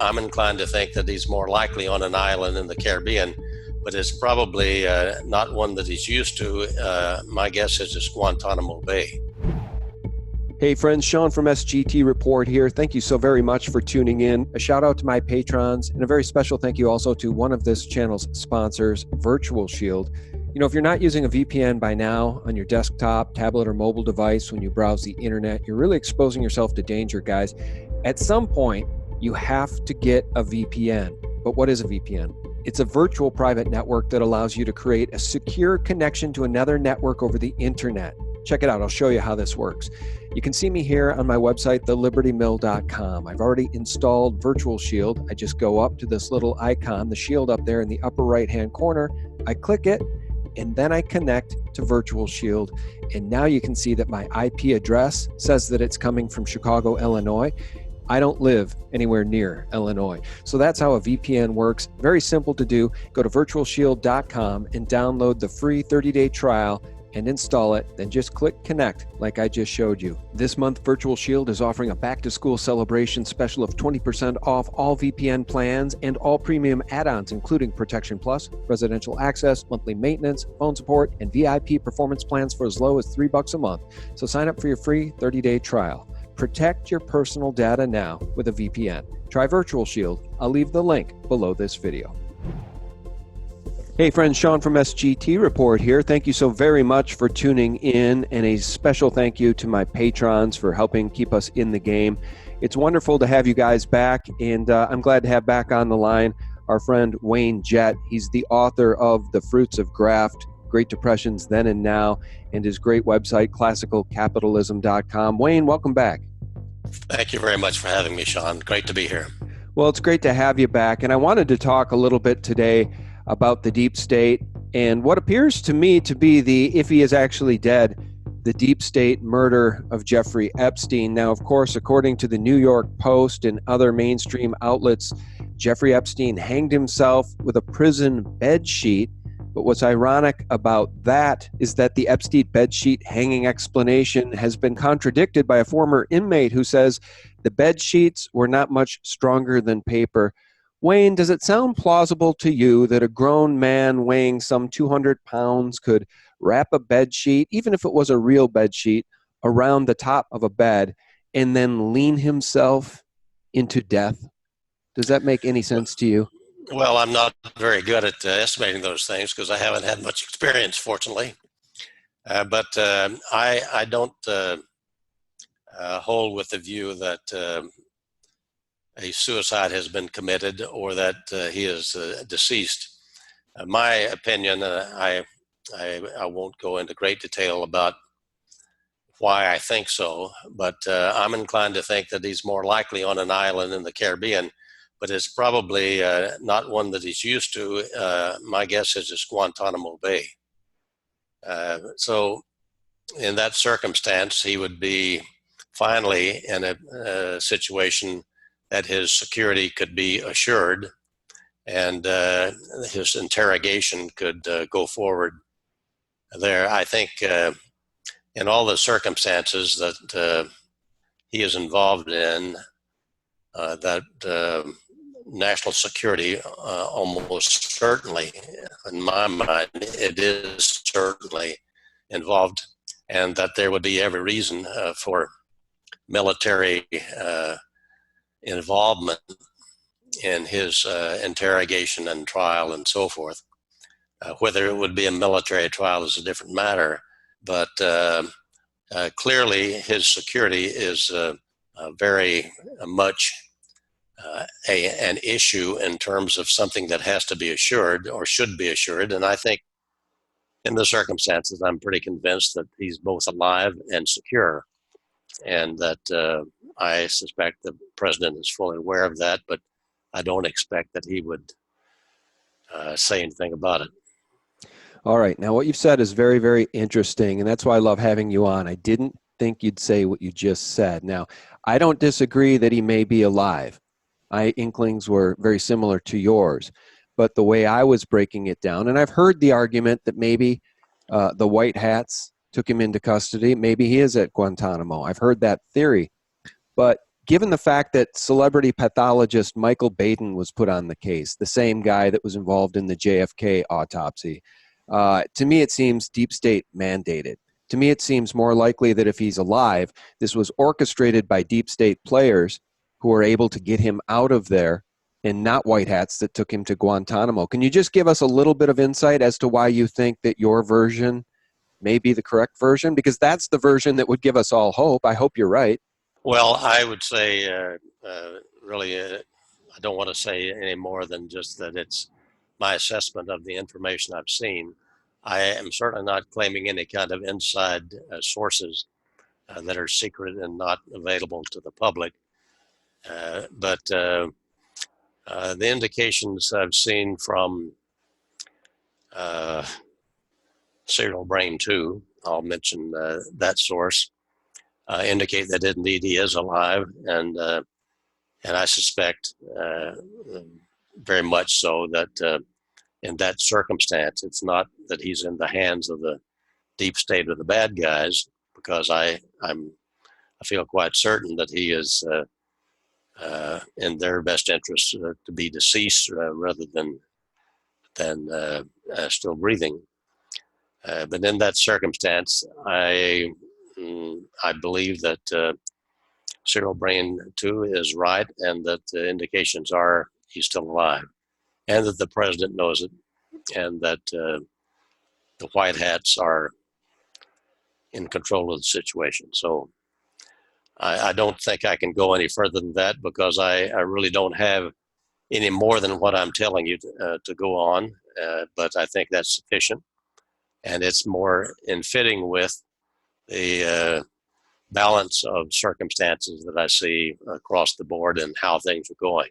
I'm inclined to think that he's more likely on an island in the Caribbean, but it's probably not one that he's used to. My guess is it's Guantanamo Bay. Hey friends, Sean from SGT Report here. Thank you so very much for tuning in. A shout out to my patrons and a very special thank you also to one of this channel's sponsors, Virtual Shield. You know, if you're not using a VPN by now on your desktop, tablet, or mobile device when you browse the internet, you're really exposing yourself to danger, guys. At some point, you have to get a VPN. But what is a VPN? It's a virtual private network that allows you to create a secure connection to another network over the internet. Check it out. I'll show you how this works. You can see me here on my website, thelibertymill.com. I've already installed Virtual Shield. I just go up to this little icon, the shield up there in the upper right-hand corner. I click it, and then I connect to Virtual Shield. And now you can see that my IP address says that it's coming from Chicago, Illinois. I don't live anywhere near Illinois. So that's how a VPN works. Very simple to do. Go to virtualshield.com and download the free 30-day trial and install it, then just click connect like I just showed you. This month, Virtual Shield is offering a back-to-school celebration special of 20% off all VPN plans and all premium add-ons, including Protection Plus, residential access, monthly maintenance, phone support, and VIP performance plans for as low as $3 a month. So sign up for your free 30-day trial. Protect your personal data now with a VPN. Try Virtual Shield. I'll leave the link below this video. Hey friends, Sean from SGT Report here. Thank you so very much for tuning in, and a special thank you to my patrons for helping keep us in the game. It's wonderful to have you guys back, and I'm glad to have back on the line our friend Wayne Jett. He's the author of The Fruits of Graft, Great Depressions Then and Now, and his great website, classicalcapitalism.com. Wayne, welcome back. Thank you very much for having me, Sean. Great to be here. Well, it's great to have you back, and I wanted to talk a little bit today about the deep state and what appears to me to be the, if he is actually dead, the deep state murder of Jeffrey Epstein. Now, of course, according to the New York Post and other mainstream outlets, Jeffrey Epstein hanged himself with a prison bed sheet. But what's ironic about that is that the Epstein bedsheet hanging explanation has been contradicted by a former inmate who says the bed sheets were not much stronger than paper. Wayne, does it sound plausible to you that a grown man weighing some 200 pounds could wrap a bed sheet, even if it was a real bed sheet, around the top of a bed and then lean himself into death? Does that make any sense to you? Well, I'm not very good at estimating those things because I haven't had much experience, fortunately. But I don't hold with the view that a suicide has been committed or that he is deceased. My opinion, I won't go into great detail about why I think so, but I'm inclined to think that he's more likely on an island in the Caribbean, but it's probably not one that he's used to. My guess is it's Guantanamo Bay. So in that circumstance, he would be finally in a situation that his security could be assured and his interrogation could go forward there. I think in all the circumstances that he is involved in, that national security almost certainly, in my mind, it is certainly involved, and that there would be every reason for military involvement in his interrogation and trial and so forth. Whether it would be a military trial is a different matter, but clearly his security is very much an issue in terms of something that has to be assured or should be assured. And I think in the circumstances, I'm pretty convinced that he's both alive and secure, and that I suspect the president is fully aware of that, but I don't expect that he would say anything about it. All right. Now, what you've said is very, very interesting, and that's why I love having you on. I didn't think you'd say what you just said. Now, I don't disagree that he may be alive. My inklings were very similar to yours, but the way I was breaking it down, and I've heard the argument that maybe the white hats took him into custody. Maybe he is at Guantanamo. I've heard that theory. But given the fact that celebrity pathologist Michael Baden was put on the case, the same guy that was involved in the JFK autopsy, to me it seems deep state mandated. To me it seems more likely that if he's alive, this was orchestrated by deep state players who were able to get him out of there, and not white hats that took him to Guantanamo. Can you just give us a little bit of insight as to why you think that your version may be the correct version? Because that's the version that would give us all hope. I hope you're right. Well, I would say, really, I don't want to say any more than just that it's my assessment of the information I've seen. I am certainly not claiming any kind of inside sources that are secret and not available to the public. But the indications I've seen from SerialBrain 2, I'll mention that source, indicate that indeed he is alive, and I suspect very much so that in that circumstance, it's not that he's in the hands of the deep state or the bad guys, because I feel quite certain that he is in their best interest to be deceased rather than still breathing. But in that circumstance, I believe that SerialBrain 2 is right, and that the indications are he's still alive, and that the president knows it, and that the white hats are in control of the situation. So I don't think I can go any further than that, because I really don't have any more than what I'm telling you to go on. But I think that's sufficient, and it's more in fitting with the balance of circumstances that I see across the board and how things are going.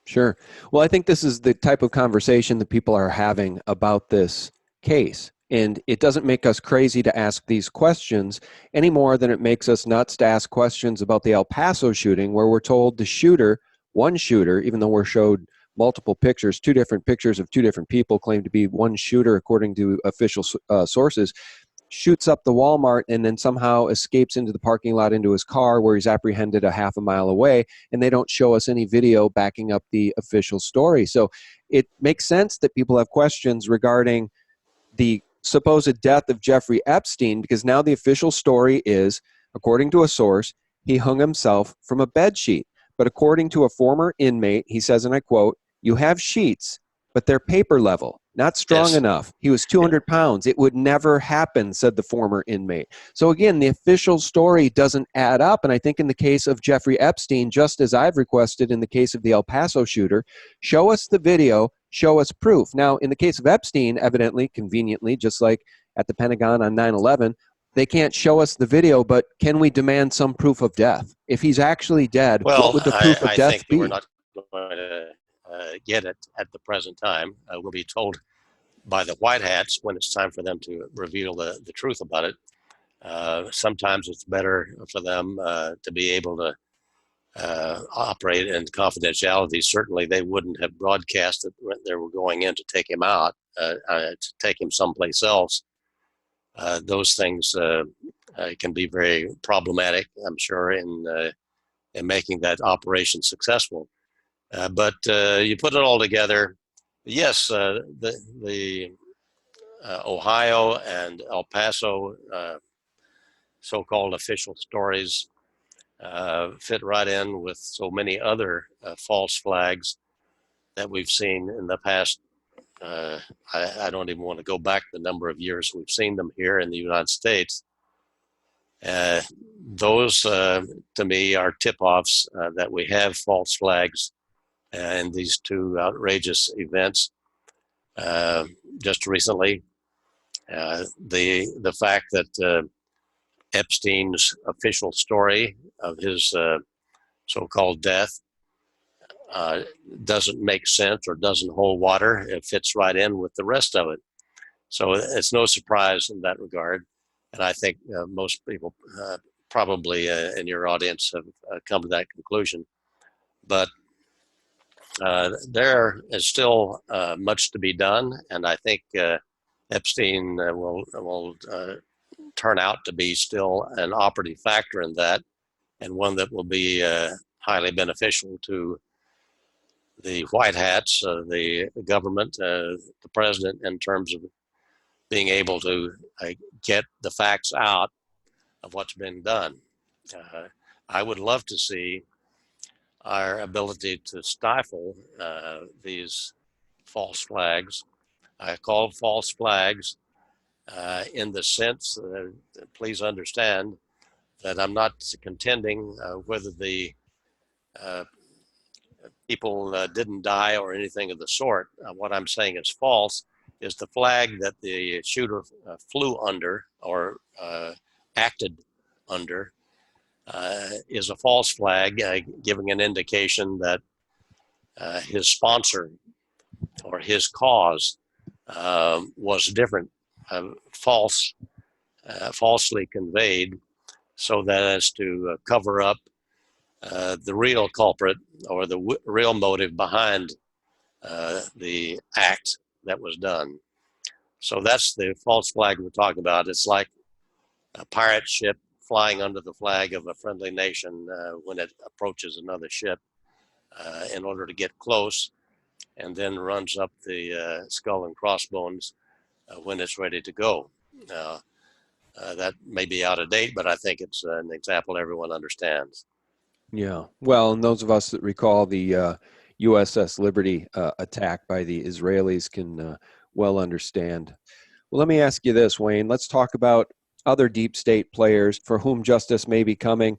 Sure. Well, I think this is the type of conversation that people are having about this case. And it doesn't make us crazy to ask these questions any more than it makes us nuts to ask questions about the El Paso shooting, where we're told the shooter, one shooter, even though we're showed multiple pictures, two different pictures of two different people claim to be one shooter according to official sources, shoots up the Walmart and then somehow escapes into the parking lot into his car, where he's apprehended a half a mile away, and they don't show us any video backing up the official story. So it makes sense that people have questions regarding the supposed death of Jeffrey Epstein, because now the official story is, according to a source, he hung himself from a bed sheet. But according to a former inmate, he says, and I quote, "You have sheets, but they're paper level, not strong Yes. enough." He was 200 pounds. It would never happen, said the former inmate. So again, the official story doesn't add up. And I think in the case of Jeffrey Epstein, just as I've requested in the case of the El Paso shooter, show us the video, show us proof. Now, in the case of Epstein, evidently, conveniently, just like at the Pentagon on 9/11, they can't show us the video, but can we demand some proof of death? If he's actually dead, Well, what would the proof of I death think be? we're not going to get it at the present time. We'll be told by the white hats when it's time for them to reveal the truth about it. Sometimes it's better for them to be able to operate in confidentiality. Certainly, they wouldn't have broadcast that they were going in to take him out, to take him someplace else. Those things can be very problematic, I'm sure, in making that operation successful. But you put it all together, yes, the Ohio and El Paso so-called official stories fit right in with so many other false flags that we've seen in the past. I don't even want to go back the number of years we've seen them here in the United States. Those, to me, are tip-offs that we have false flags in these two outrageous events. Just recently, the fact that Epstein's official story of his so-called death doesn't make sense or doesn't hold water. It fits right in with the rest of it. So it's no surprise in that regard. And I think most people probably in your audience have come to that conclusion. But there is still much to be done. And I think Epstein will turn out to be still an operative factor in that, and one that will be highly beneficial to the white hats, the government, the president, in terms of being able to get the facts out of what's been done. I would love to see our ability to stifle these false flags. I call false flags in the sense, please understand, that I'm not contending whether the people didn't die or anything of the sort. What I'm saying is false is the flag that the shooter flew under or acted under is a false flag, giving an indication that his sponsor or his cause was different, falsely conveyed, so that as to cover up the real culprit or the real motive behind the act that was done. So that's the false flag we're talking about. It's like a pirate ship flying under the flag of a friendly nation when it approaches another ship in order to get close, and then runs up the skull and crossbones when it's ready to go. That may be out of date, but I think it's an example everyone understands. Yeah. Well, and those of us that recall the USS Liberty attack by the Israelis can well understand. Well, let me ask you this, Wayne. Let's talk about other deep state players for whom justice may be coming.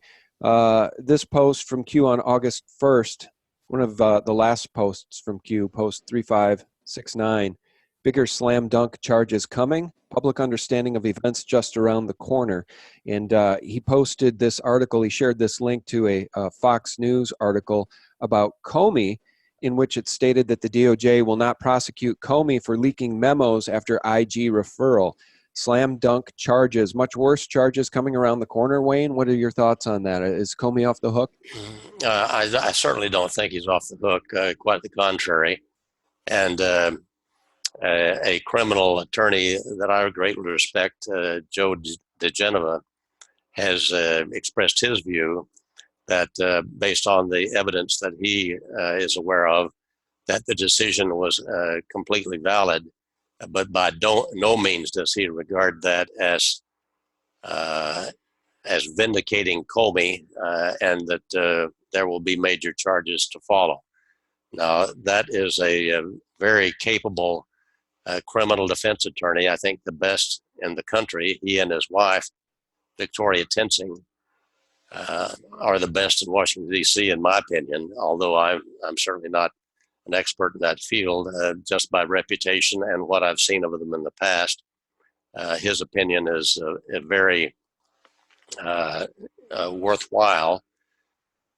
This post from Q on August 1st, one of the last posts from Q, post 3569, bigger slam dunk charges coming, public understanding of events just around the corner. And he posted this article, he shared this link to a Fox News article about Comey, in which it stated that the DOJ will not prosecute Comey for leaking memos after IG referral. Slam dunk charges, much worse charges coming around the corner. Wayne, what are your thoughts on that? Is Comey off the hook? I certainly don't think he's off the hook, quite the contrary. And a criminal attorney that I greatly respect, Joe DeGeneva, has expressed his view that based on the evidence that he is aware of, that the decision was completely valid, but by no means does he regard that as vindicating Comey, and that there will be major charges to follow. Now, that is a very capable criminal defense attorney, I think the best in the country. He and his wife, Victoria Tensing, are the best in Washington, D.C., in my opinion, although I'm certainly not an expert in that field. Just by reputation and what I've seen of them in the past, his opinion is very worthwhile.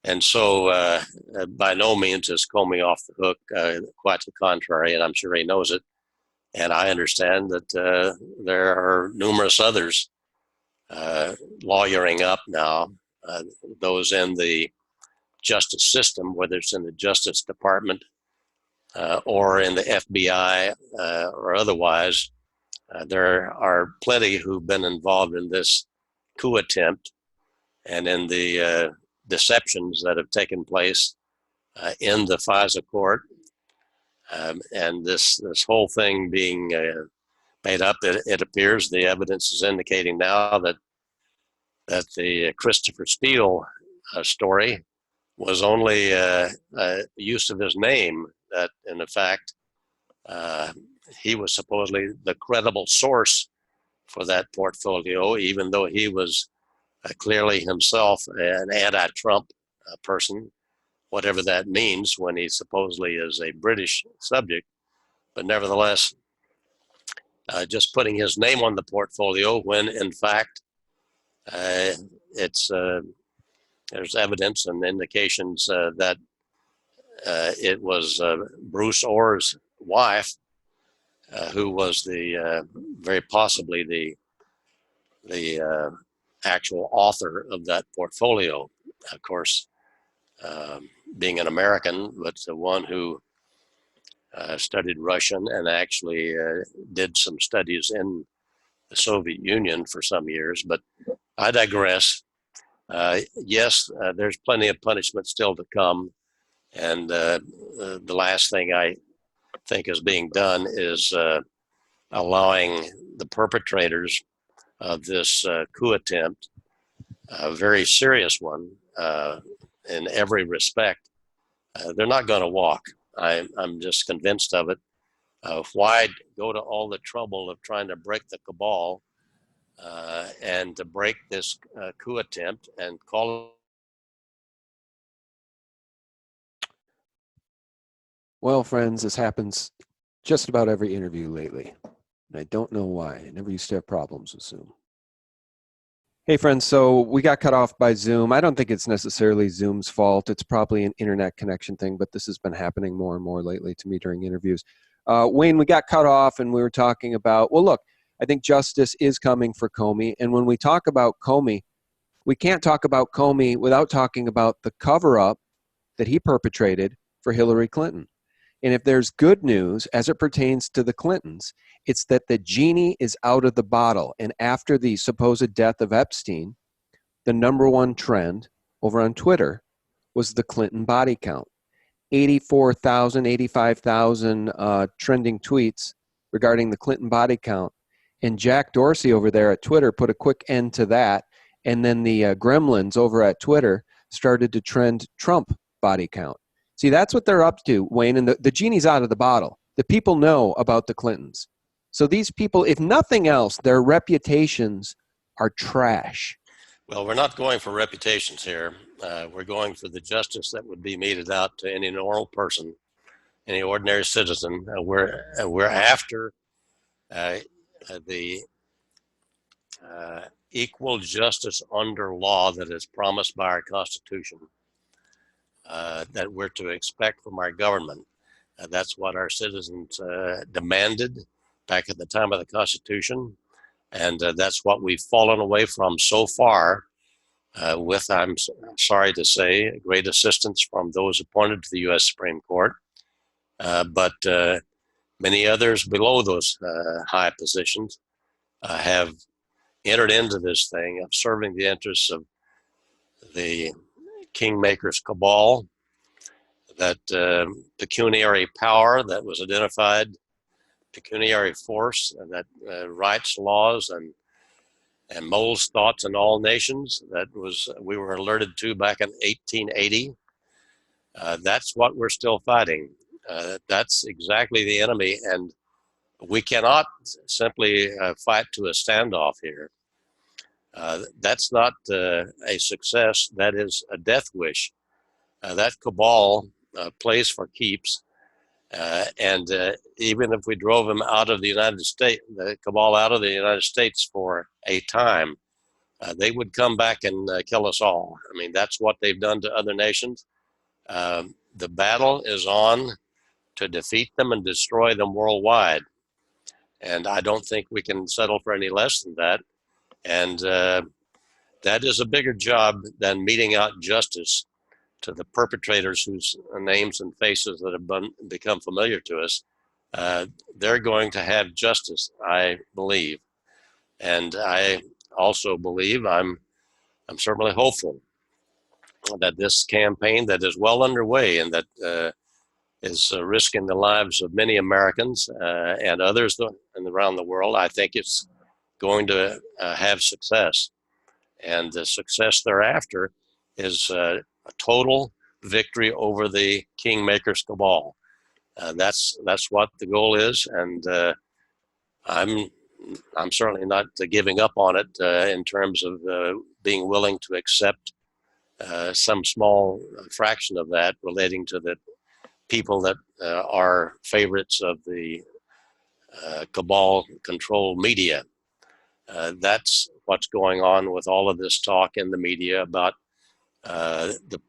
And so by no means is Comey off the hook, quite the contrary, and I'm sure he knows it. And I understand that there are numerous others lawyering up now, those in the justice system, whether it's in the Justice Department or in the FBI or otherwise. There are plenty who've been involved in this coup attempt and in the deceptions that have taken place in the FISA court. And this whole thing being made up, it appears the evidence is indicating now that the Christopher Steele story was only use of his name, that in fact he was supposedly the credible source for that portfolio, even though he was clearly himself an anti-Trump person, whatever that means when he supposedly is a British subject. But nevertheless, just putting his name on the portfolio when in fact there's evidence and indications that it was Bruce Orr's wife who was very possibly the actual author of that portfolio. Of course, being an American, but the one who studied Russian and actually did some studies in the Soviet Union for some years. But I digress. Yes, there's plenty of punishment still to come. And the last thing I think is being done is allowing the perpetrators of this coup attempt, a very serious one in every respect, they're not going to walk. I'm just convinced of it. Why go to all the trouble of trying to break the cabal and to break this coup attempt and call? Well, friends, this happens just about every interview lately. And I don't know why. I never used to have problems with Zoom. Hey, friends, so we got cut off by Zoom. I don't think it's necessarily Zoom's fault. It's probably an internet connection thing, but this has been happening more and more lately to me during interviews. Wayne, we got cut off and we were talking about, well, look, I think justice is coming for Comey. And when we talk about Comey, we can't talk about Comey without talking about the cover-up that he perpetrated for Hillary Clinton. And if there's good news as it pertains to the Clintons, it's that the genie is out of the bottle. And after the supposed death of Epstein, the number one trend over on Twitter was the Clinton body count. 84,000, 85,000 trending tweets regarding the Clinton body count. And Jack Dorsey over there at Twitter put a quick end to that. And then the gremlins over at Twitter started to trend Trump body count. See, that's what they're up to, Wayne, and the genie's out of the bottle. The people know about the Clintons. So these people, if nothing else, their reputations are trash. Well, we're not going for reputations here. We're going for the justice that would be meted out to any normal person, any ordinary citizen. We're after the equal justice under law that is promised by our Constitution. That we're to expect from our government. That's what our citizens demanded back at the time of the Constitution, and that's what we've fallen away from so far with, I'm sorry to say, great assistance from those appointed to the U.S. Supreme Court, but many others below those high positions have entered into this thing of serving the interests of the kingmakers cabal, that pecuniary power that was identified, pecuniary force that writes laws and molds thoughts in all nations, that we were alerted to back in 1880. That's what we're still fighting. That's exactly the enemy, and we cannot simply fight to a standoff here. That's not a success. That is a death wish. That cabal plays for keeps. And even if we drove him out of the United States, the cabal out of the United States for a time, they would come back and kill us all. I mean, that's what they've done to other nations. The battle is on to defeat them and destroy them worldwide. And I don't think we can settle for any less than that. And that is a bigger job than meting out justice to the perpetrators whose names and faces that have become familiar to us. They're going to have justice, I believe. And I also believe, I'm certainly hopeful that this campaign that is well underway and that is risking the lives of many Americans and others around the world, I think it's going to have success. And the success thereafter is a total victory over the kingmakers cabal. That's what the goal is, and I'm certainly not giving up on it in terms of being willing to accept some small fraction of that relating to the people that are favorites of the cabal-controlled media. That's what's going on with all of this talk in the media about the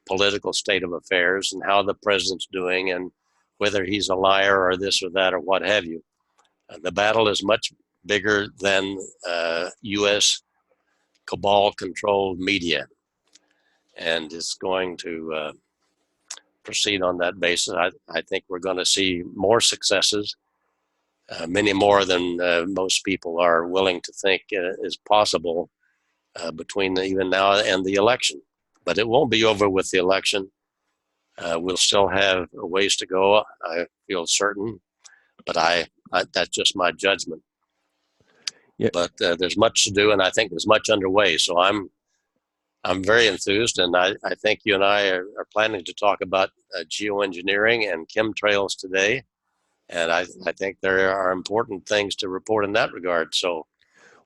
political state of affairs and how the president's doing and whether he's a liar or this or that or what have you. The battle is much bigger than U.S. cabal-controlled media, and it's going to proceed on that basis. I think we're going to see more successes, many more than most people are willing to think is possible between even now and the election. But it won't be over with the election. We'll still have a ways to go, I feel certain, but that's just my judgment. Yeah. But there's much to do, and I think there's much underway. So I'm very enthused, and I think you and I are planning to talk about geoengineering and chemtrails today. And I think there are important things to report in that regard. So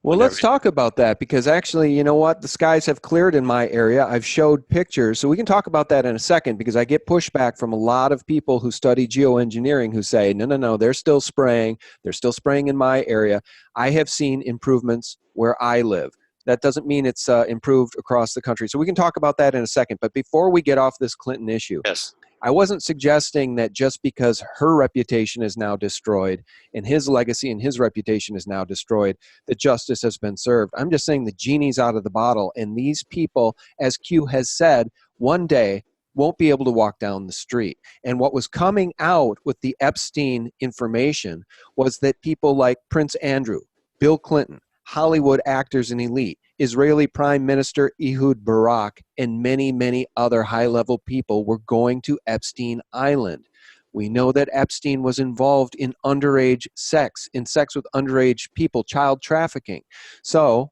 Well, let's talk about that, because actually, you know what? The skies have cleared in my area. I've showed pictures. So we can talk about that in a second, because I get pushback from a lot of people who study geoengineering who say, no, they're still spraying. They're still spraying in my area. I have seen improvements where I live. That doesn't mean it's improved across the country. So we can talk about that in a second. But before we get off this Clinton issue, yes. I wasn't suggesting that just because her reputation is now destroyed and his legacy and his reputation is now destroyed, that justice has been served. I'm just saying the genie's out of the bottle, and these people, as Q has said, one day won't be able to walk down the street. And what was coming out with the Epstein information was that people like Prince Andrew, Bill Clinton, Hollywood actors and elite, Israeli Prime Minister Ehud Barak, and many, many other high-level people were going to Epstein Island. We know that Epstein was involved in underage sex, in sex with underage people, child trafficking. So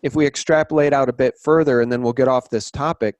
if we extrapolate out a bit further, and then we'll get off this topic,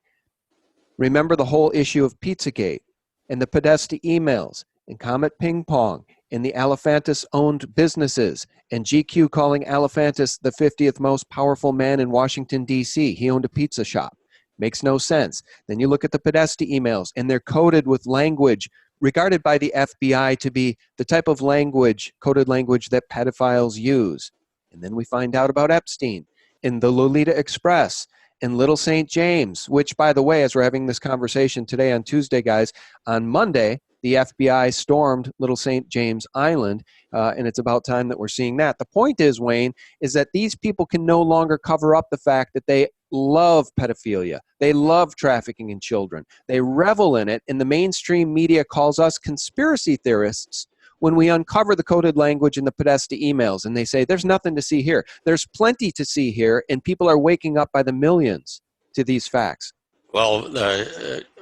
remember the whole issue of Pizzagate and the Podesta emails and Comet Ping Pong and the Alefantis-owned businesses, and GQ calling Alefantis the 50th most powerful man in Washington, D.C. He owned a pizza shop. Makes no sense. Then you look at the Podesta emails, and they're coded with language regarded by the FBI to be the type of language, coded language, that pedophiles use. And then we find out about Epstein in the Lolita Express in Little St. James, which, by the way, as we're having this conversation today on Tuesday, guys, on Monday, the FBI stormed Little St. James Island, and it's about time that we're seeing that. The point is, Wayne, is that these people can no longer cover up the fact that they love pedophilia. They love trafficking in children. They revel in it, and the mainstream media calls us conspiracy theorists when we uncover the coded language in the Podesta emails, and they say, there's nothing to see here. There's plenty to see here, and people are waking up by the millions to these facts. Well,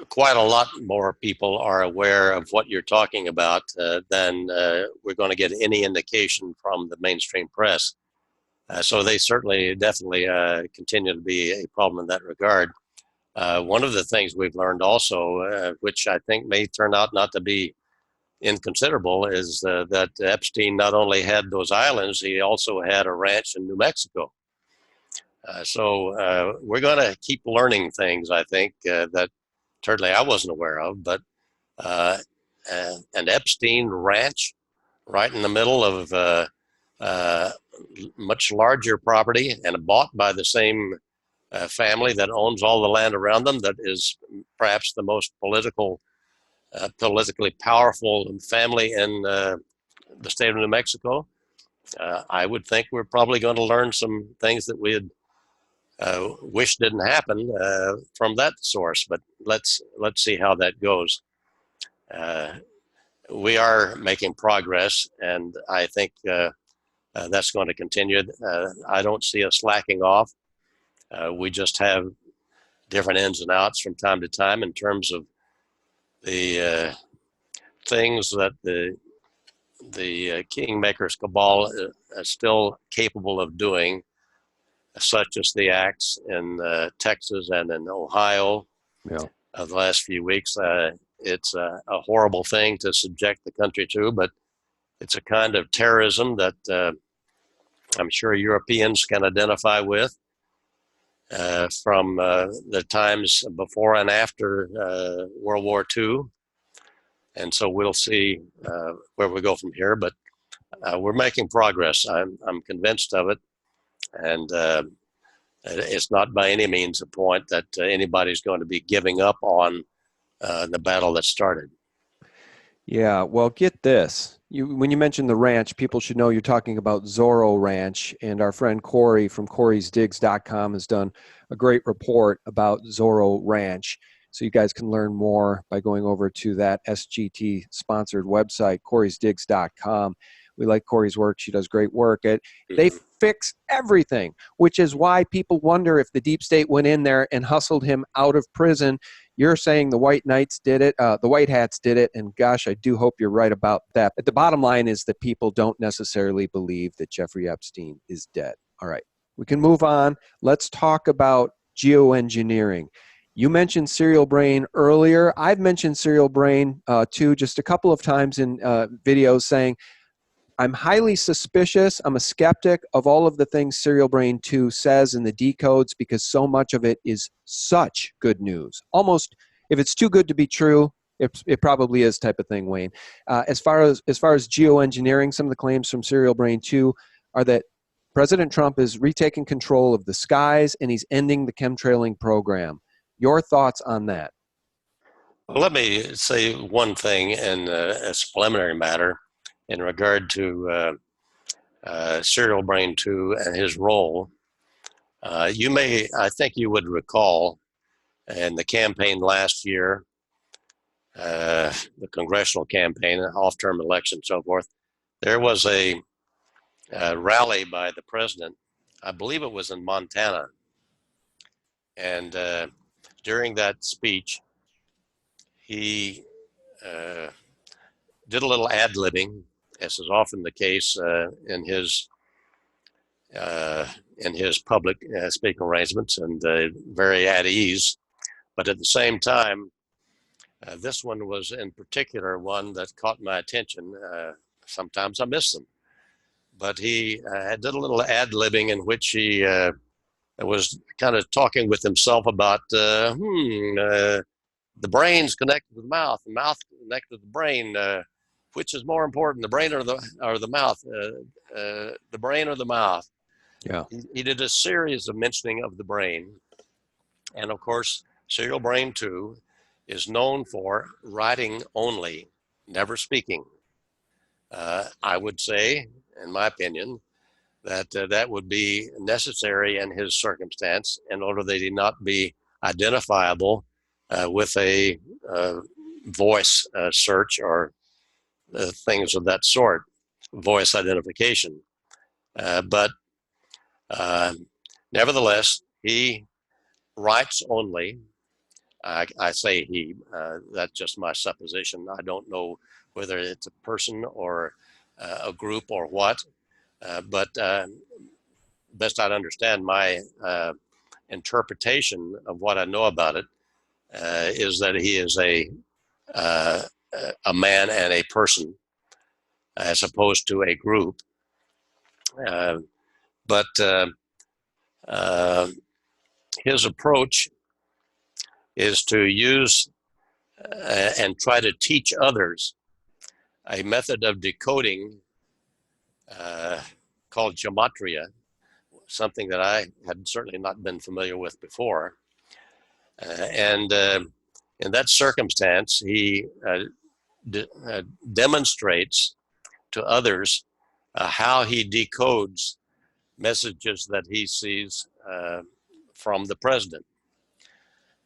quite a lot more people are aware of what you're talking about than we're going to get any indication from the mainstream press. So they certainly, definitely continue to be a problem in that regard. One of the things we've learned also, which I think may turn out not to be inconsiderable, is that Epstein not only had those islands, he also had a ranch in New Mexico. So we're going to keep learning things, I think, that certainly I wasn't aware of, but an Epstein ranch right in the middle of much larger property, and bought by the same family that owns all the land around them, that is perhaps the most politically powerful family in the state of New Mexico. I would think we're probably going to learn some things that we had wish didn't happen from that source, but let's see how that goes. We are making progress, and I think that's going to continue. I don't see us slacking off. We just have different ins and outs from time to time in terms of the things that the Kingmakers cabal is still capable of doing, such as the acts in Texas and in Ohio of the last few weeks. It's a horrible thing to subject the country to, but it's a kind of terrorism that I'm sure Europeans can identify with from the times before and after World War II. And so we'll see where we go from here, but we're making progress. I'm convinced of it. And it's not by any means a point that anybody's going to be giving up on the battle that started. Yeah, well, get this. When you mention the ranch, people should know you're talking about Zorro Ranch, and our friend Corey from corysdigs.com has done a great report about Zorro Ranch. So you guys can learn more by going over to that SGT-sponsored website, corysdigs.com. We like Corey's work. She does great work. They fix everything, which is why people wonder if the deep state went in there and hustled him out of prison. You're saying the white knights did it, the white hats did it, and gosh, I do hope you're right about that. But the bottom line is that people don't necessarily believe that Jeffrey Epstein is dead. All right, we can move on. Let's talk about geoengineering. You mentioned SerialBrain earlier. I've mentioned SerialBrain too, just a couple of times in videos, saying I'm highly suspicious. I'm a skeptic of all of the things SerialBrain 2 says in the decodes, because so much of it is such good news. Almost, if it's too good to be true, it probably is, type of thing, Wayne. As far as geoengineering, some of the claims from SerialBrain 2 are that President Trump is retaking control of the skies and he's ending the chemtrailing program. Your thoughts on that? Well, let me say one thing in a preliminary matter in regard to SerialBrain 2 and his role. I think you would recall in the campaign last year, the congressional campaign, off-term election, so forth, there was a rally by the president. I believe it was in Montana. And during that speech, he did a little ad-libbing, as is often the case in his public speaking arrangements, and very at ease. But at the same time, this one was in particular one that caught my attention. Sometimes I miss them. But he did a little ad-libbing in which he was kind of talking with himself about, the brain's connected with the mouth connected with the brain. Which is more important, the brain or the mouth? The brain or the mouth? Yeah. He did a series of mentioning of the brain. And of course, SerialBrain 2 is known for writing only, never speaking. I would say, in my opinion, that that would be necessary in his circumstance in order that he not be identifiable with a voice search or things of that sort, voice identification. But nevertheless, he writes only. I say he, that's just my supposition. I don't know whether it's a person or a group or what, but best I'd understand, my interpretation of what I know about it is that he is a man and a person as opposed to a group. But his approach is to use and try to teach others a method of decoding called gematria, something that I had certainly not been familiar with before. And in that circumstance, he demonstrates to others how he decodes messages that he sees from the president.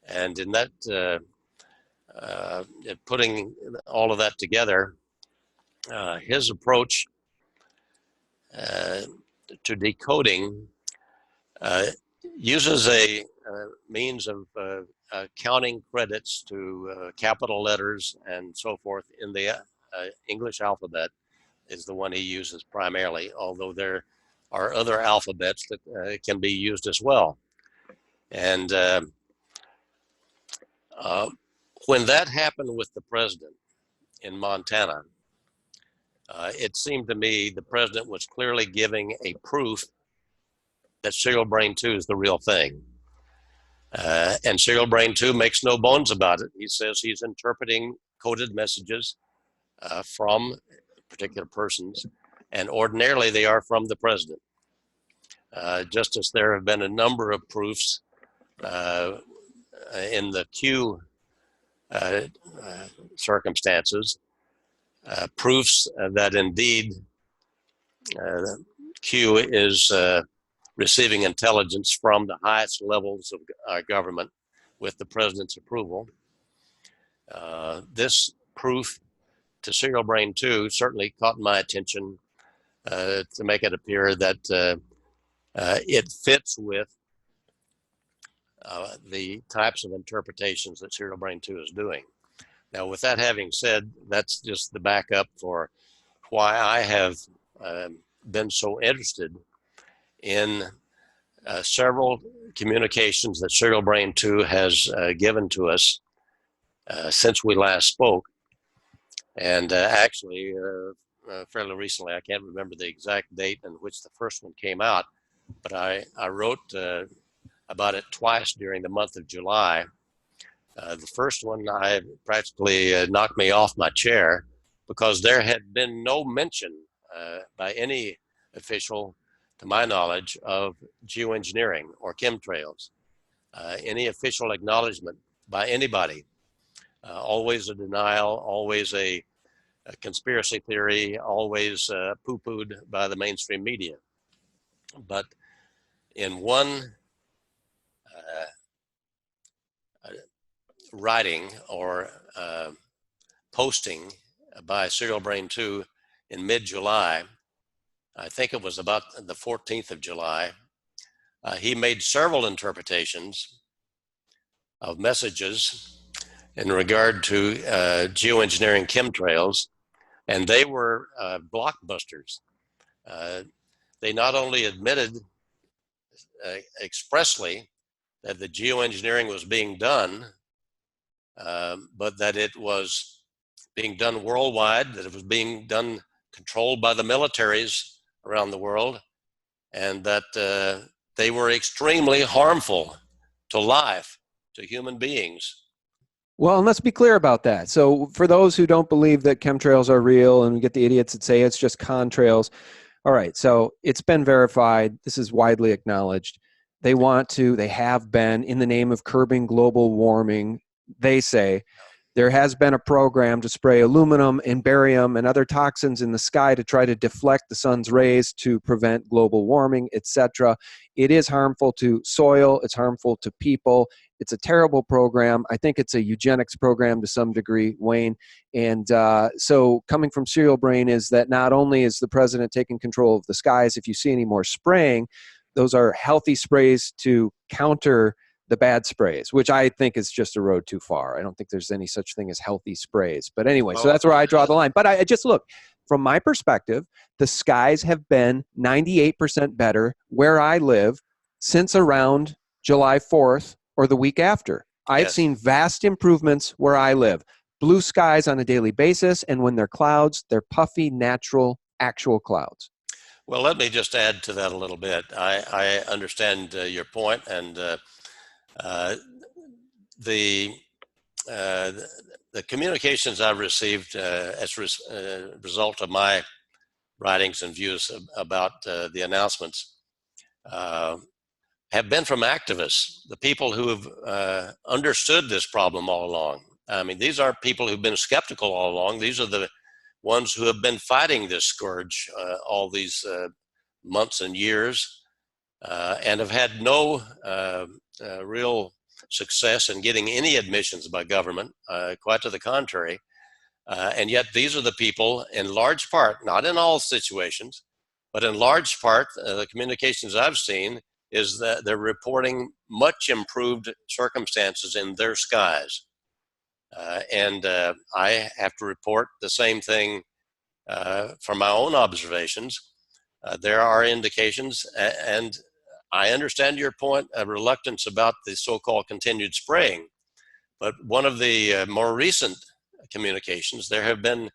And in that, putting all of that together, his approach to decoding uses a means of counting credits to capital letters and so forth in the English alphabet is the one he uses primarily, although there are other alphabets that can be used as well. And when that happened with the president in Montana, it seemed to me the president was clearly giving a proof that SerialBrain 2 is the real thing. And SerialBrain 2 makes no bones about it. He says he's interpreting coded messages from particular persons, and ordinarily they are from the president. Just as there have been a number of proofs in the Q circumstances, proofs that indeed Q is receiving intelligence from the highest levels of our government with the president's approval. This proof to SerialBrain 2 certainly caught my attention to make it appear that it fits with the types of interpretations that SerialBrain 2 is doing. Now, with that having said, that's just the backup for why I have been so interested in several communications that SerialBrain 2 has given to us since we last spoke. And actually, fairly recently, I can't remember the exact date in which the first one came out, but I wrote about it twice during the month of July. The first one I practically knocked me off my chair because there had been no mention by any official, to my knowledge, of geoengineering or chemtrails. Any official acknowledgement by anybody. Always a denial, always a conspiracy theory, always poo-pooed by the mainstream media. But in one writing or posting by SerialBrain 2 in mid-July, I think it was about the 14th of July, he made several interpretations of messages in regard to geoengineering chemtrails, and they were blockbusters. They not only admitted expressly that the geoengineering was being done, but that it was being done worldwide, that it was being done controlled by the militaries around the world, and that they were extremely harmful to life, to human beings. Well, and let's be clear about that. So for those who don't believe that chemtrails are real, and we get the idiots that say it's just contrails, all right, so it's been verified. This is widely acknowledged. They have been, in the name of curbing global warming, they say, there has been a program to spray aluminum and barium and other toxins in the sky to try to deflect the sun's rays to prevent global warming, etc. It is harmful to soil. It's harmful to people. It's a terrible program. I think it's a eugenics program to some degree, Wayne. And so coming from SerialBrain is that not only is the president taking control of the skies, if you see any more spraying, those are healthy sprays to counter the bad sprays, which I think is just a road too far. I don't think there's any such thing as healthy sprays. But anyway, so that's where I draw the line. But I just look, from my perspective, the skies have been 98% better where I live since around July 4th or the week after. I've seen vast improvements where I live. Blue skies on a daily basis, and when they're clouds, they're puffy, natural, actual clouds. Well, let me just add to that a little bit. I understand your point, and the communications I've received as a result of my writings and views about the announcements have been from activists, the people who have understood this problem all along. I mean, these aren't people who've been skeptical all along. These are the ones who have been fighting this scourge all these months and years and have had no real success in getting any admissions by government, quite to the contrary. And yet these are the people, in large part, not in all situations, but in large part, the communications I've seen is that they're reporting much improved circumstances in their skies. And I have to report the same thing from my own observations. There are indications, and I understand your point of reluctance about the so-called continued spraying, but one of the more recent communications, there have been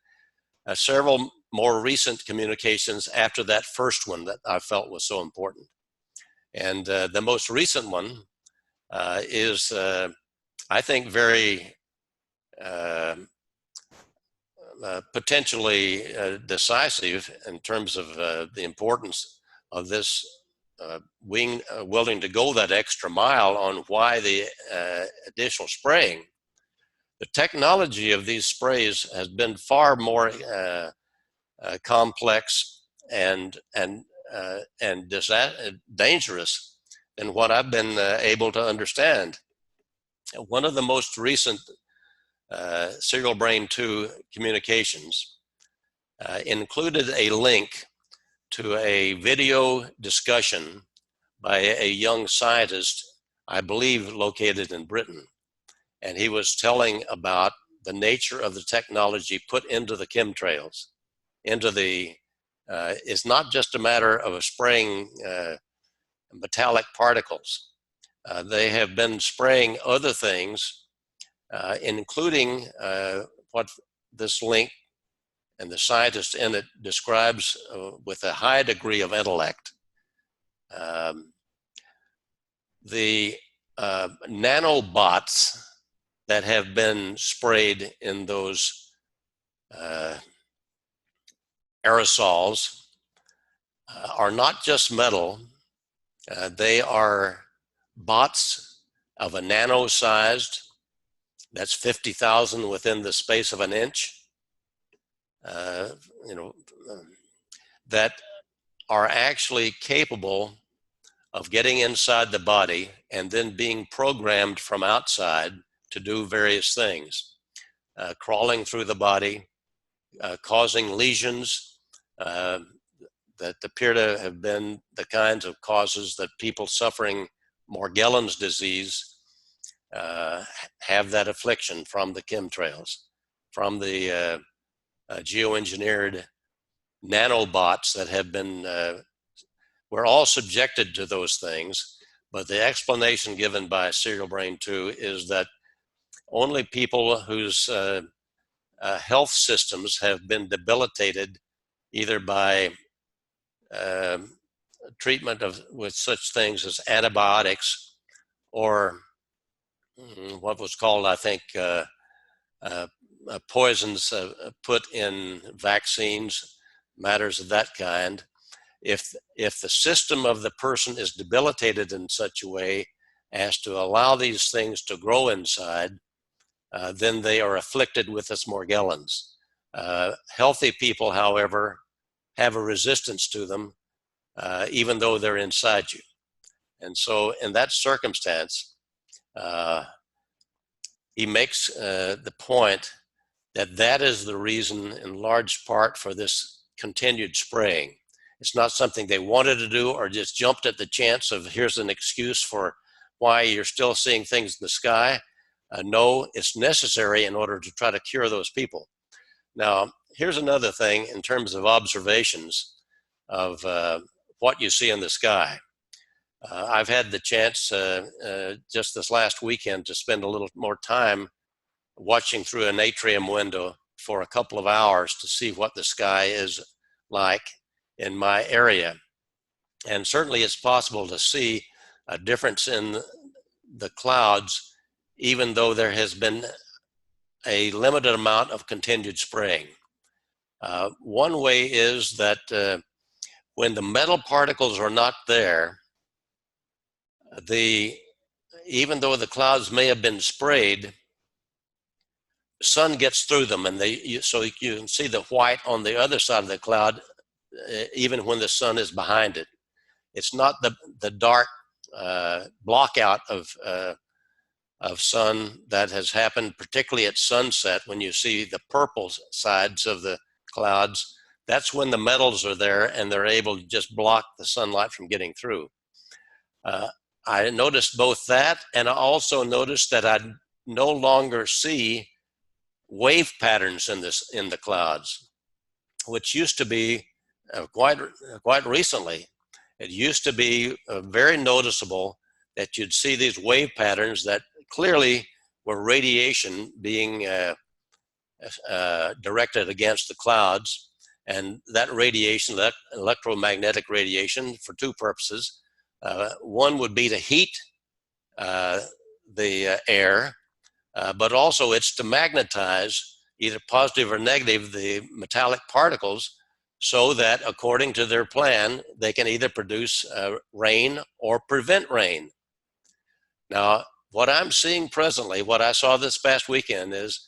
several more recent communications after that first one that I felt was so important. And the most recent one is, I think, very potentially decisive in terms of the importance of this willing to go that extra mile on why the additional spraying. The technology of these sprays has been far more complex and dangerous than what I've been able to understand. One of the most recent SerialBrain 2 communications included a link to a video discussion by a young scientist, I believe located in Britain. And he was telling about the nature of the technology put into the chemtrails, into the, it's not just a matter of spraying metallic particles. They have been spraying other things, including what this link and the scientist in it describes with a high degree of intellect. The nanobots that have been sprayed in those aerosols are not just metal. They are bots of a nano-sized, that's 50,000 within the space of an inch, that are actually capable of getting inside the body and then being programmed from outside to do various things, crawling through the body, causing lesions that appear to have been the kinds of causes that people suffering Morgellons disease have that affliction from the chemtrails, from the geoengineered nanobots that have been, we're all subjected to those things, but the explanation given by SerialBrain 2 is that only people whose health systems have been debilitated either by treatment with such things as antibiotics or what was called, I think, poisons put in vaccines, matters of that kind. If the system of the person is debilitated in such a way as to allow these things to grow inside, then they are afflicted with this Morgellons. Healthy people, however, have a resistance to them, even though they're inside you. And so in that circumstance, he makes the point that that is the reason in large part for this continued spraying. It's not something they wanted to do or just jumped at the chance of here's an excuse for why you're still seeing things in the sky. No, it's necessary in order to try to cure those people. Now, here's another thing in terms of observations of what you see in the sky. I've had the chance just this last weekend to spend a little more time watching through an atrium window for a couple of hours to see what the sky is like in my area. And certainly it's possible to see a difference in the clouds, even though there has been a limited amount of continued spraying. One way is that when the metal particles are not there, even though the clouds may have been sprayed, the sun gets through them, and so you can see the white on the other side of the cloud, even when the sun is behind it. It's not the dark blockout of sun that has happened, particularly at sunset when you see the purple sides of the clouds. That's when the metals are there and they're able to just block the sunlight from getting through. I noticed both that, and I also noticed that I no longer see wave patterns in the clouds, which used to be quite recently. It used to be very noticeable that you'd see these wave patterns that clearly were radiation being directed against the clouds, and that radiation, that electromagnetic radiation, for two purposes. One would be to heat the air, but also it's to magnetize, either positive or negative, the metallic particles, so that according to their plan, they can either produce rain or prevent rain. Now, what I'm seeing presently, what I saw this past weekend, is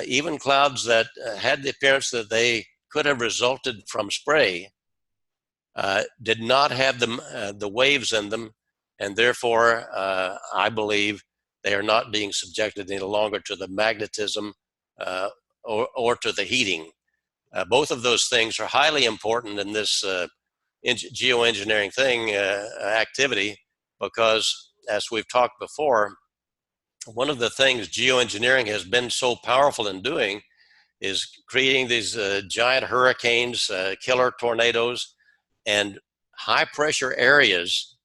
even clouds that had the appearance that they could have resulted from spray did not have the waves in them, and therefore I believe they are not being subjected any longer to the magnetism or to the heating. Both of those things are highly important in this geoengineering activity, because as we've talked before, one of the things geoengineering has been so powerful in doing is creating these giant hurricanes, killer tornadoes, and high pressure areas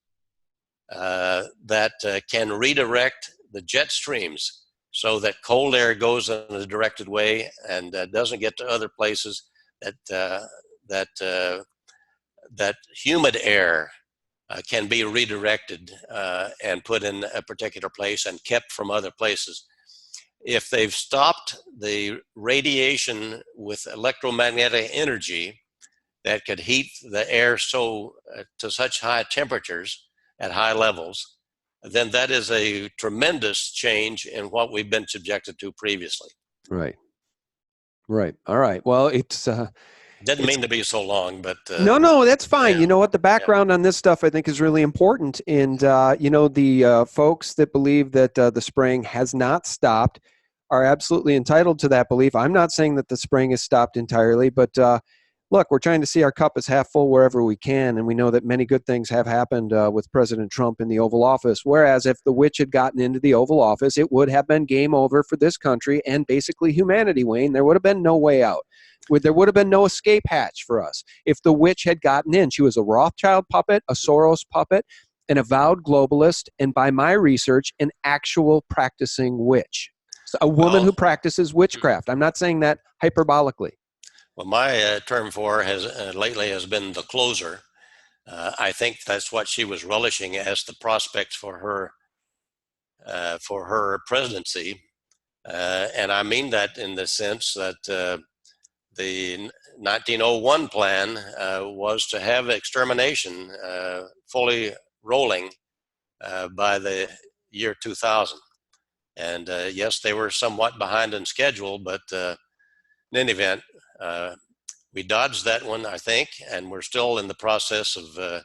that can redirect the jet streams so that cold air goes in a directed way and doesn't get to other places, that humid air can be redirected and put in a particular place and kept from other places. If they've stopped the radiation with electromagnetic energy that could heat the air so to such high temperatures at high levels, then that is a tremendous change in what we've been subjected to previously. Right. Right. All right. Well, it's didn't mean to be so long, but no, that's fine. Yeah. You know what? The background on this stuff I think is really important. And the folks that believe that the spraying has not stopped are absolutely entitled to that belief. I'm not saying that the spraying is stopped entirely, but look, we're trying to see our cup as half full wherever we can, and we know that many good things have happened with President Trump in the Oval Office, whereas if the witch had gotten into the Oval Office, it would have been game over for this country and basically humanity, Wayne. There would have been no way out. There would have been no escape hatch for us if the witch had gotten in. She was a Rothschild puppet, a Soros puppet, an avowed globalist, and by my research, an actual practicing witch. So a woman who practices witchcraft. I'm not saying that hyperbolically. Well, my term for her lately has been the closer. I think that's what she was relishing as the prospects for her presidency, and I mean that in the sense that the 1901 plan was to have extermination fully rolling by the year 2000. And yes, they were somewhat behind in schedule, but in any event, we dodged that one, I think, and we're still in the process of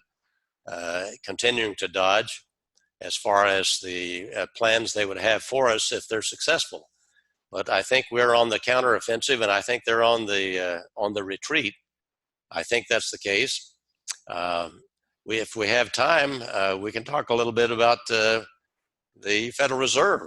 continuing to dodge as far as the plans they would have for us if they're successful. But I think we're on the counteroffensive, and I think they're on the retreat. I think that's the case. If we have time, we can talk a little bit about the Federal Reserve.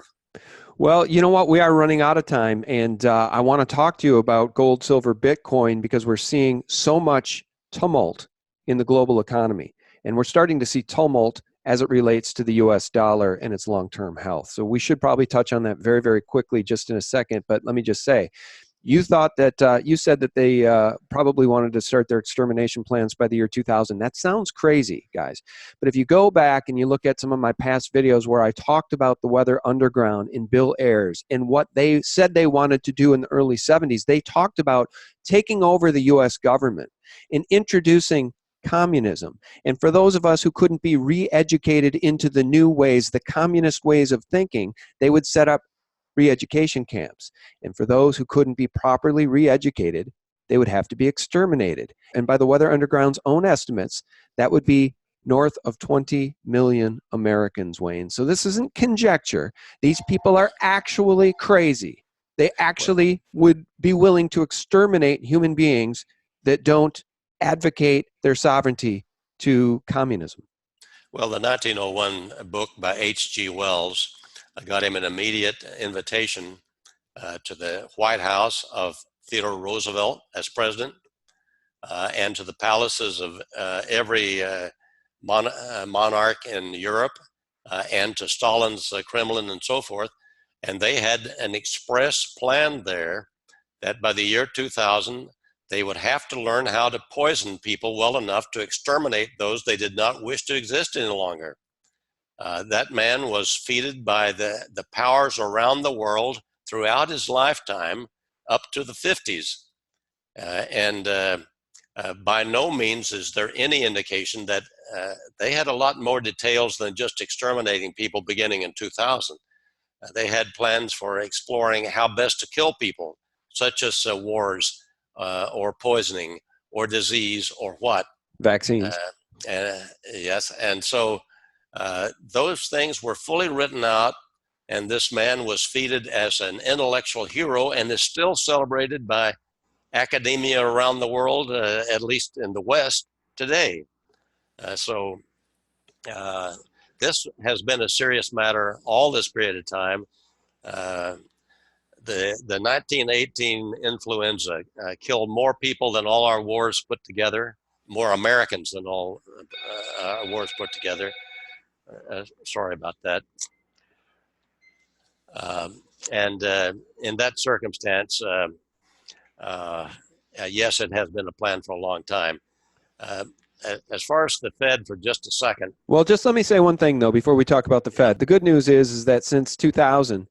Well, you know what? We are running out of time, and I want to talk to you about gold, silver, Bitcoin, because we're seeing so much tumult in the global economy, and we're starting to see tumult as it relates to the U.S. dollar and its long-term health. So we should probably touch on that very, very quickly just in a second, but let me just say, you thought that, you said that they probably wanted to start their extermination plans by the year 2000. That sounds crazy, guys. But if you go back and you look at some of my past videos where I talked about the Weather Underground in Bill Ayers and what they said they wanted to do in the early 70s, they talked about taking over the U.S. government and introducing communism. And for those of us who couldn't be re-educated into the new ways, the communist ways of thinking, they would set up re-education camps. And for those who couldn't be properly re-educated, they would have to be exterminated. And by the Weather Underground's own estimates, that would be north of 20 million Americans, Wayne. So this isn't conjecture. These people are actually crazy. They actually would be willing to exterminate human beings that don't advocate their sovereignty to communism. Well, the 1901 book by H.G. Wells got him an immediate invitation to the White House of Theodore Roosevelt as president, and to the palaces of every monarch in Europe, and to Stalin's Kremlin and so forth. And they had an express plan there that by the year 2000, they would have to learn how to poison people well enough to exterminate those they did not wish to exist any longer. That man was feted by the powers around the world throughout his lifetime up to the 50s. And by no means is there any indication that they had a lot more details than just exterminating people beginning in 2000. They had plans for exploring how best to kill people, such as wars or poisoning or disease or what. Vaccines. Yes, and so those things were fully written out, and this man was feted as an intellectual hero and is still celebrated by academia around the world, at least in the West today. So this has been a serious matter all this period of time. The 1918 influenza killed more people than all our wars put together, more Americans than all our wars put together. Sorry about that. And in that circumstance, yes, it has been a plan for a long time. As far as the Fed, for just a second. Well, just let me say one thing, though, before we talk about the Fed. The good news is that since 2000,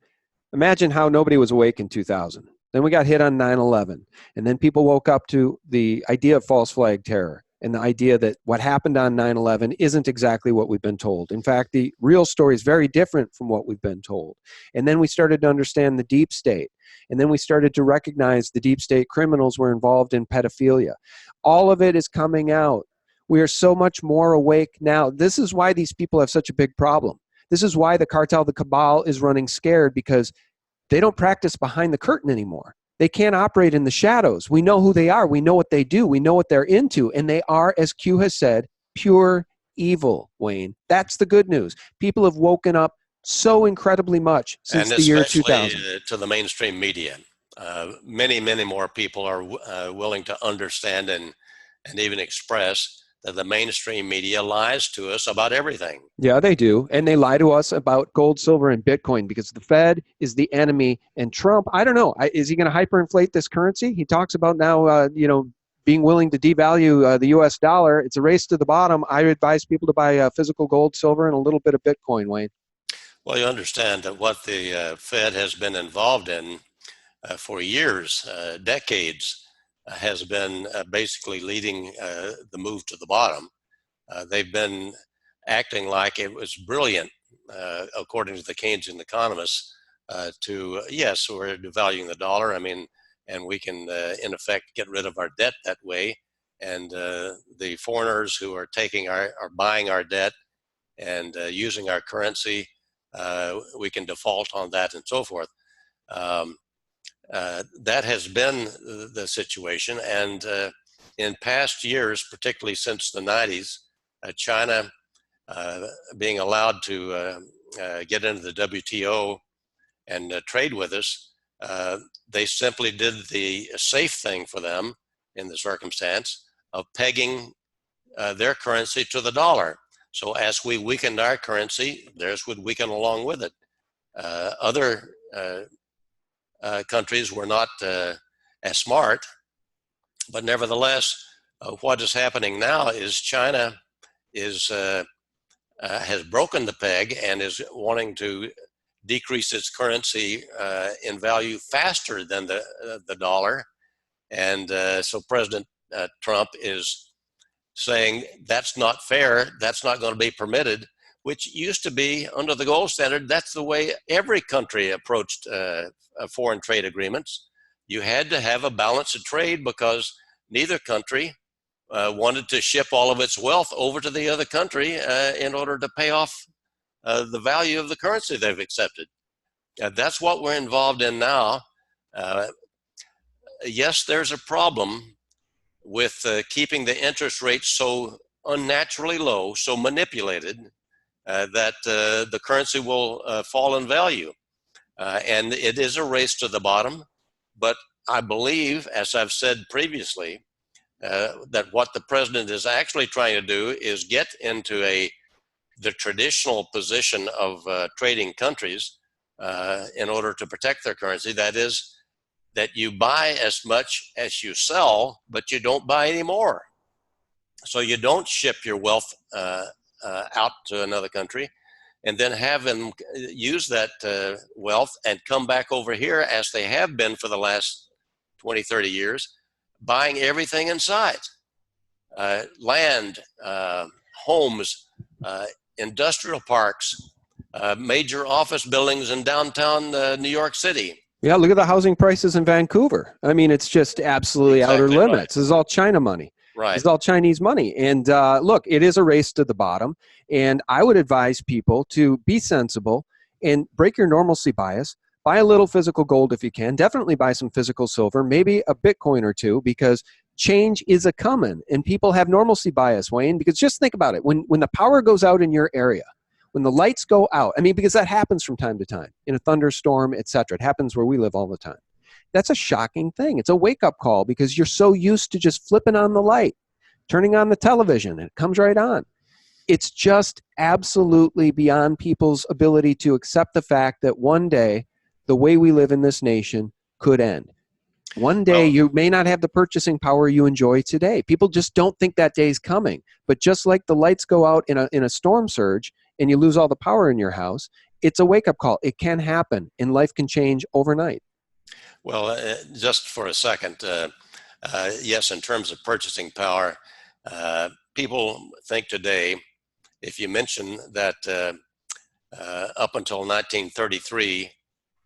imagine how nobody was awake in 2000. Then we got hit on 9/11. And then people woke up to the idea of false flag terror and the idea that what happened on 9/11 isn't exactly what we've been told. In fact, the real story is very different from what we've been told. And then we started to understand the deep state. And then we started to recognize the deep state criminals were involved in pedophilia. All of it is coming out. We are so much more awake now. This is why these people have such a big problem. This is why the cartel, the cabal, is running scared, because they don't practice behind the curtain anymore. They can't operate in the shadows. We know who they are. We know what they do. We know what they're into. And they are, as Q has said, pure evil, Wayne. That's the good news. People have woken up so incredibly much since the year 2000. To the mainstream media. Many, many more people are willing to understand and even express that the mainstream media lies to us about everything. Yeah, they do. And they lie to us about gold, silver, and Bitcoin because the Fed is the enemy. And Trump, I don't know, is he going to hyperinflate this currency? He talks about now, being willing to devalue the U.S. dollar. It's a race to the bottom. I advise people to buy physical gold, silver, and a little bit of Bitcoin, Wayne. Well, you understand that what the Fed has been involved in for years, decades, has been basically leading the move to the bottom. They've been acting like it was brilliant, according to the Keynesian economists, yes, we're devaluing the dollar. I mean, and we can, in effect, get rid of our debt that way. And the foreigners who are buying our debt and using our currency, we can default on that and so forth. That has been the situation, and in past years, particularly since the 90s, China being allowed to get into the WTO and trade with us, they simply did the safe thing for them in the circumstance of pegging their currency to the dollar. So as we weakened our currency, theirs would weaken along with it. Other countries were not as smart, but nevertheless, what is happening now is China has broken the peg and is wanting to decrease its currency in value faster than the dollar, and so President Trump is saying that's not fair, that's not going to be permitted, which used to be under the gold standard. That's the way every country approached foreign trade agreements. You had to have a balance of trade because neither country wanted to ship all of its wealth over to the other country in order to pay off the value of the currency they've accepted. That's what we're involved in now. Yes, there's a problem with keeping the interest rates so unnaturally low, so manipulated, that the currency will fall in value. And it is a race to the bottom. But I believe, as I've said previously, that what the president is actually trying to do is get into the traditional position of trading countries in order to protect their currency. That is, that you buy as much as you sell, but you don't buy any more. So you don't ship your wealth out to another country and then have them use that wealth and come back over here, as they have been for the last 20, 30 years, buying everything in sight. Land, homes, industrial parks, major office buildings in downtown New York City. Yeah, look at the housing prices in Vancouver. I mean, it's just absolutely outer limits. Right. This is all China money. Right. This is all Chinese money. And look, it is a race to the bottom. And I would advise people to be sensible and break your normalcy bias. Buy a little physical gold if you can. Definitely buy some physical silver, maybe a Bitcoin or two, because change is a coming, and people have normalcy bias, Wayne, because just think about it. When the power goes out in your area, when the lights go out, I mean, because that happens from time to time in a thunderstorm, etc. It happens where we live all the time. That's a shocking thing. It's a wake-up call because you're so used to just flipping on the light, turning on the television, and it comes right on. It's just absolutely beyond people's ability to accept the fact that one day the way we live in this nation could end. One day you may not have the purchasing power you enjoy today. People just don't think that day's coming. But just like the lights go out in a storm surge and you lose all the power in your house, it's a wake-up call. It can happen, and life can change overnight. Well, just for a second, yes, in terms of purchasing power, people think today, if you mention that up until 1933,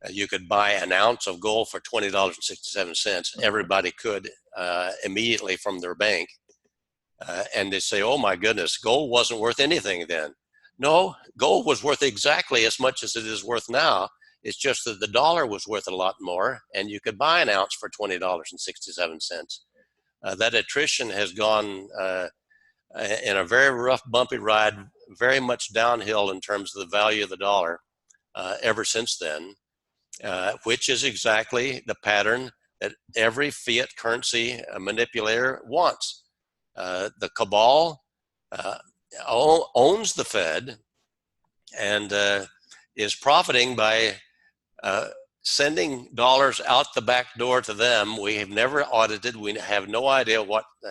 you could buy an ounce of gold for $20.67. Everybody could immediately from their bank. And they say, oh my goodness, gold wasn't worth anything then. No, gold was worth exactly as much as it is worth now. It's just that the dollar was worth a lot more, and you could buy an ounce for $20.67. That attrition has gone in a very rough, bumpy ride, very much downhill in terms of the value of the dollar ever since then. Which is exactly the pattern that every fiat currency manipulator wants. The cabal owns the Fed and is profiting by sending dollars out the back door to them. We have never audited. We have no idea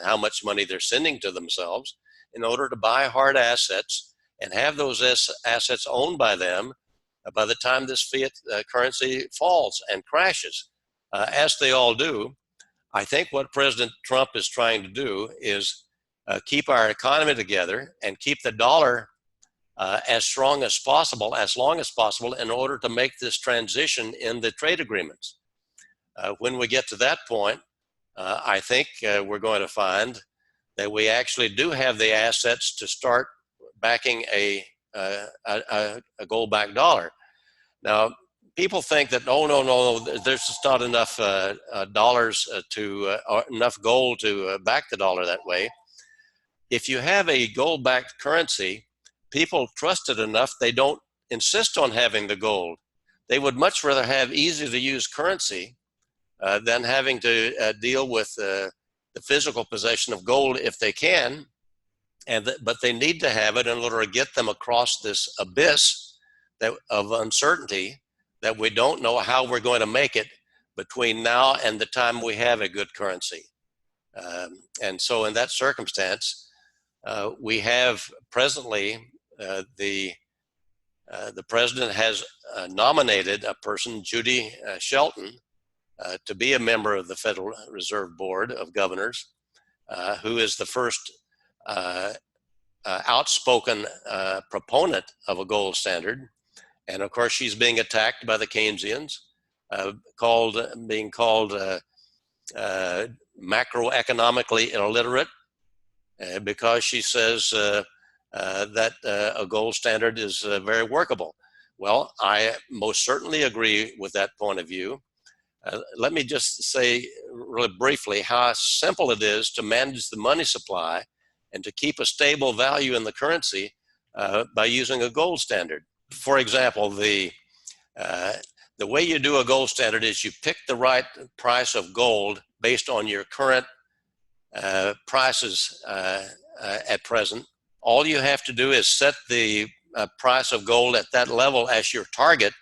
how much money they're sending to themselves in order to buy hard assets and have those assets owned by them by the time this fiat currency falls and crashes, as they all do. I think what President Trump is trying to do is keep our economy together and keep the dollar as strong as possible, as long as possible, in order to make this transition in the trade agreements. When we get to that point, I think we're going to find that we actually do have the assets to start backing a gold-backed dollar. Now, people think that, oh, no, there's just not enough dollars or enough gold to back the dollar that way. If you have a gold-backed currency, people trust it enough, they don't insist on having the gold. They would much rather have easy-to-use currency than having to deal with the physical possession of gold if they can, but they need to have it in order to get them across this abyss of uncertainty that we don't know how we're going to make it between now and the time we have a good currency. And so in that circumstance, we have presently the president has nominated a person, Judy Shelton, to be a member of the Federal Reserve Board of Governors, who is the first outspoken proponent of a gold standard. And of course, she's being attacked by the Keynesians, being called macroeconomically illiterate, because she says that a gold standard is very workable. Well, I most certainly agree with that point of view. Let me just say really briefly how simple it is to manage the money supply and to keep a stable value in the currency by using a gold standard. For example, the way you do a gold standard is you pick the right price of gold based on your current prices at present. All you have to do is set the price of gold at that level as your target,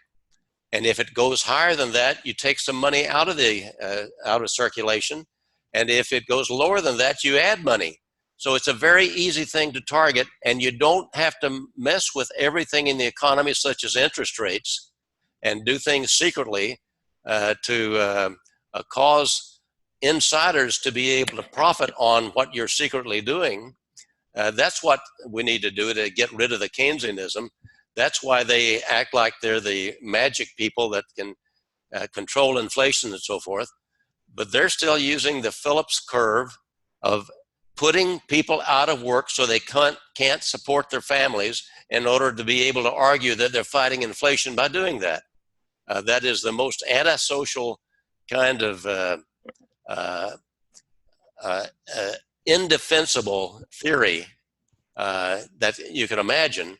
and if it goes higher than that, you take some money out of circulation, and if it goes lower than that, you add money. So it's a very easy thing to target, and you don't have to mess with everything in the economy, such as interest rates, and do things secretly to cause insiders to be able to profit on what you're secretly doing. That's what we need to do to get rid of the Keynesianism. That's why they act like they're the magic people that can control inflation and so forth. But they're still using the Phillips curve of putting people out of work so they can't support their families in order to be able to argue that they're fighting inflation by doing that. That is the most antisocial kind of indefensible theory that you can imagine.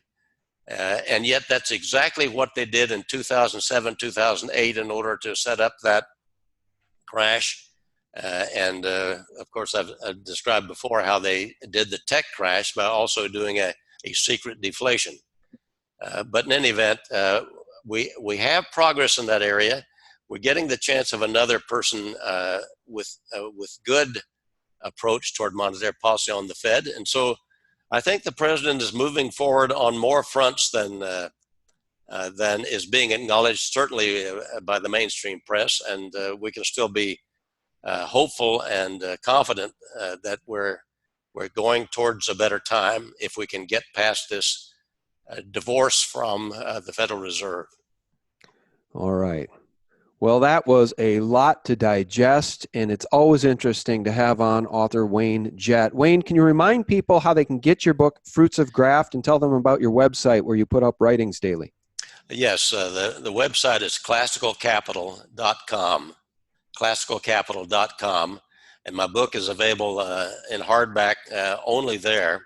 And yet that's exactly what they did in 2007, 2008 in order to set up that crash. And of course, I've described before how they did the tech crash by also doing a secret deflation. But in any event, we have progress in that area. We're getting the chance of another person with good approach toward monetary policy on the Fed. And so I think the president is moving forward on more fronts than is being acknowledged, certainly by the mainstream press. And we can still be hopeful and confident that we're going towards a better time if we can get past this divorce from the Federal Reserve. All right. Well, that was a lot to digest, and it's always interesting to have on author Wayne Jett. Wayne, can you remind people how they can get your book, Fruits of Graft, and tell them about your website where you put up writings daily? Yes, the website is classicalcapital.com, classicalcapital.com, and my book is available in hardback only there,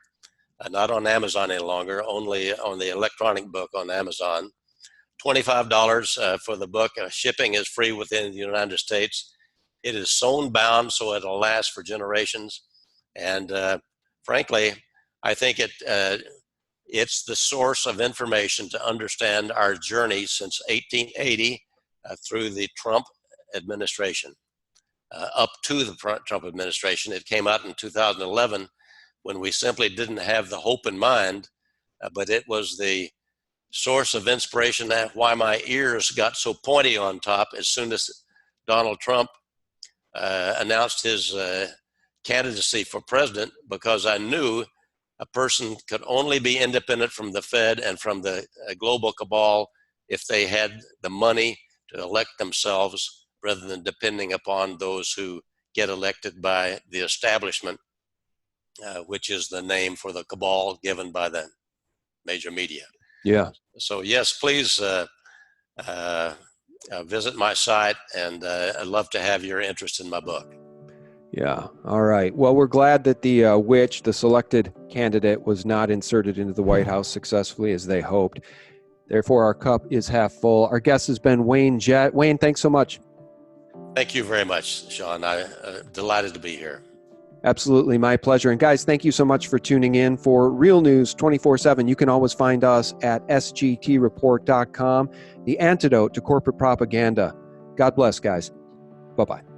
not on Amazon any longer, only on the electronic book on Amazon. $25 for the book. Shipping is free within the United States. It is sewn bound, so it'll last for generations. And frankly, I think it's the source of information to understand our journey since 1880 through the Trump administration, up to the Trump administration. It came out in 2011 when we simply didn't have the hope in mind, but it was the source of inspiration. That why my ears got so pointy on top as soon as Donald Trump announced his candidacy for president, because I knew a person could only be independent from the Fed and from the global cabal if they had the money to elect themselves rather than depending upon those who get elected by the establishment, which is the name for the cabal given by the major media. Yeah. So yes, please visit my site, and I'd love to have your interest in my book. Yeah. All right. Well, we're glad that the selected candidate, was not inserted into the White House successfully as they hoped. Therefore, our cup is half full. Our guest has been Wayne Jett. Wayne, thanks so much. Thank you very much, Sean. I'm delighted to be here. Absolutely, my pleasure. And guys, thank you so much for tuning in. For Real News 24/7, you can always find us at sgtreport.com, the antidote to corporate propaganda. God bless, guys. Bye-bye.